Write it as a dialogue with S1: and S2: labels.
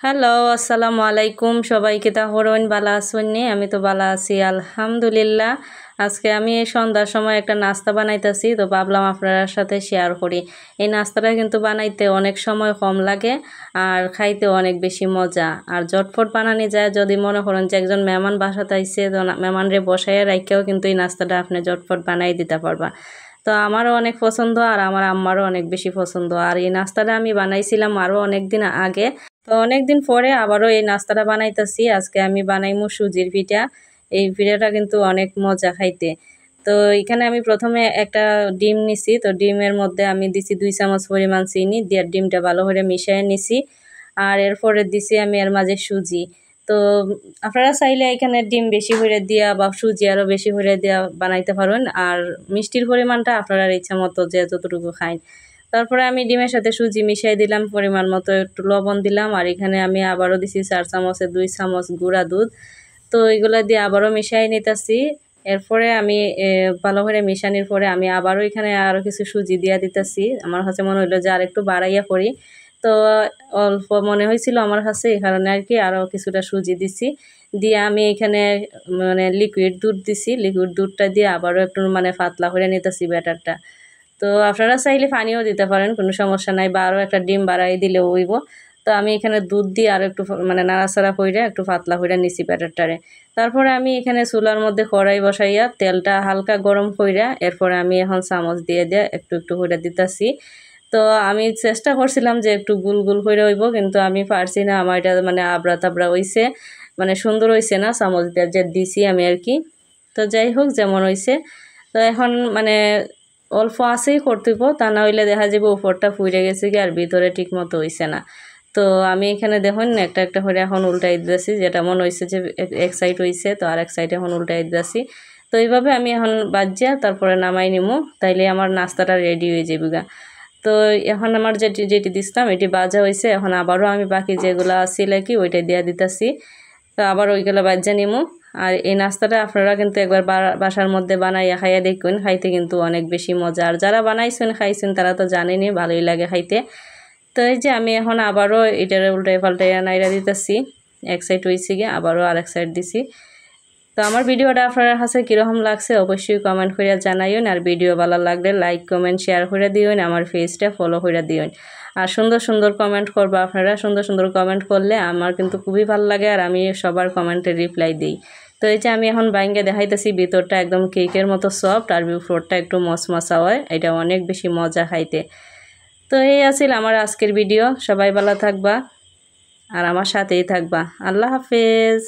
S1: Hello, আসসালামু আলাইকুম। সবাইকে তাহরন বালা আসুননি। আমি তো বালা আছি আলহামদুলিল্লাহ। আজকে আমি এই সন্ধ্যার সময় একটা নাস্তা বানাইতেছি, তো ভাবলাম আপনার সাথে শেয়ার করি। এই নাস্তাটা কিন্তু বানাইতে অনেক সময় কম লাগে আর খাইতে অনেক বেশি মজা আর ঝটফট বানানো যায়। যদি মনে করেন যে একজন মেহমান বাসাতে আইছে, তো মেহমানরে বসাইয়া রাখিয়াও কিন্তু এই নাস্তাটা আপনি ঝটফট বানাই দিতে পারবা। তো আমারও অনেক পছন্দ আর আমার আম্মারও অনেক বেশি পছন্দ। আর এই নাস্তাটা আমি বানাইছিলাম আরও অনেক দিন আগে, তো অনেকদিন পরে আবারও এই নাস্তাটা বানাইতেছি। আজকে আমি বানাইমু সুজির পিঠা। এই পিঠাটা কিন্তু অনেক মজা খাইতে। তো এখানে আমি প্রথমে একটা ডিম নিছি, তো ডিমের মধ্যে আমি দিছি 2 চামচ পরিমাণ চিনি দিয়ে ডিমটা ভালো করে মিশিয়ে নিছি। আর এরপরে দিছি আমি এর মাঝে সুজি। তো আপনারা চাইলে এখানে ডিম বেশি করে দিয়া বা সুজি আরও বেশি করে দিয়া বানাইতে পারেন। আর মিষ্টির পরিমাণটা আপনারা ইচ্ছা মতো যে যতটুকু খান। তারপরে আমি ডিমের সাথে সুজি মিশাই দিলাম, পরিমাণ মতো একটু লবণ দিলাম। আর এখানে আমি আবারও দিছি 4 চামচে 2 চামচ গুঁড়া দুধ। তো এগুলা দিয়ে আবারও মিশাই নিতেছি। এরপরে আমি ভালো করে মিশানির পরে আমি আবারও এখানে আরও কিছু সুজি দিয়া দিতেছি। আমার কাছে মনে হইলো যে আর একটু বাড়াইয়া করি, তো অল্প মনে হয়েছিল আমার কাছে, এই কারণে আর কি আরও কিছুটা সুজি দিছি। দিয়ে আমি এখানে মানে লিকুইড দুধ দিছি। লিকুইড দুধটা দিয়ে আবারও একটু মানে পাতলা করে নিতেছি ব্যাটারটা। তো আপনারা চাইলে পানিও দিতে পারেন, কোনো সমস্যা নাই, বা আরও একটা ডিম বাড়াই দিলেও হইব। তো আমি এখানে দুধ দিয়ে আরও একটু মানে নাড়াচাড়া কইরা একটু পাতলা কইরা নিছি ব্যাটারটারে। তারপরে আমি এখানে চুলার মধ্যে কড়াই বসাইয়া তেলটা হালকা গরম কইরা এরপরে আমি এখন চামচ দিয়ে একটু একটু কইরা দিতাছি। তো আমি চেষ্টা করছিলাম যে একটু গুল গুল কইরা হইব, কিন্তু আমি পারছি না। আমার এটা মানে আবড়া তাবড়া হইছে, মানে সুন্দর হইছে না চামচ দিয়ে যে দিছি আমি আর কি। তো যাই হোক, যেমন হইছে। তো এখন মানে অল্প আছেই করতেইব, তা না হইলে দেখা যাবে উপরটা ফুইরে গেছে কি আর ভিতরে ঠিক মতো হইছে না। তো আমি এখানে দেখুন একটা একটা করে এখন উল্টাই দিতেছি, যেটা মনে হয়েছে যে এক সাইড হইছে, তো আর এক সাইড এখন উল্টাই দিতেছি। তো এইভাবে আমি এখন বাজিয়া তারপরে নামাই নিমু, তাইলে আমার নাস্তাটা রেডি হয়ে যাবে গা। তো এখন আমার যেটি দিছিলাম এটি বাজা হয়েছে। এখন আবারও আমি বাকি যেগুলো ছিল কি ওইটা দিয়ে দিতেছি। তো আবার ওইগুলো বাজ্যা নিমু। আর এই নাস্তাটা আপনারা কিন্তু একবার বাসার মধ্যে বানাইয়া খাইয়া দেখুন, খাইতে কিন্তু অনেক বেশি মজা। আর যারা বানাইছেন খাইছেন তারা তো জানেনই, ভালোই লাগে খাইতে। তো এই যে আমি এখন আবারও এটার উল্টাই পাল্টাইয়া নাইরা দিতেছি। এক সাইড হয়েছে গিয়ে আবারও আরেক সাইড দিছি। তো আমার ভিডিওটা আপনার কাছে কীরকম লাগছে অবশ্যই কমেন্ট করে জানাইন। আর ভিডিও ভালো লাগলে লাইক কমেন্ট শেয়ার করে দিন, আমার পেজটা ফলো করে দিন। আর সুন্দর সুন্দর কমেন্ট করবা আপনারা। সুন্দর সুন্দর কমেন্ট করলে আমার কিন্তু খুবই ভালো লাগে আর আমি সবার কমেন্টে রিপ্লাই দিই। তো এই যে আমি এখন বাইঙ্গে দেখাইতেছি, ভিতরটা একদম কেকের মতো সফট আর উপরটা একটু মশমশা হয়। এটা অনেক বেশি মজা খাইতে। তো এই আছিল আমার আজকের ভিডিও। সবাই ভালো থাকবা আর আমার সাথেই থাকবা। আল্লাহ হাফেজ।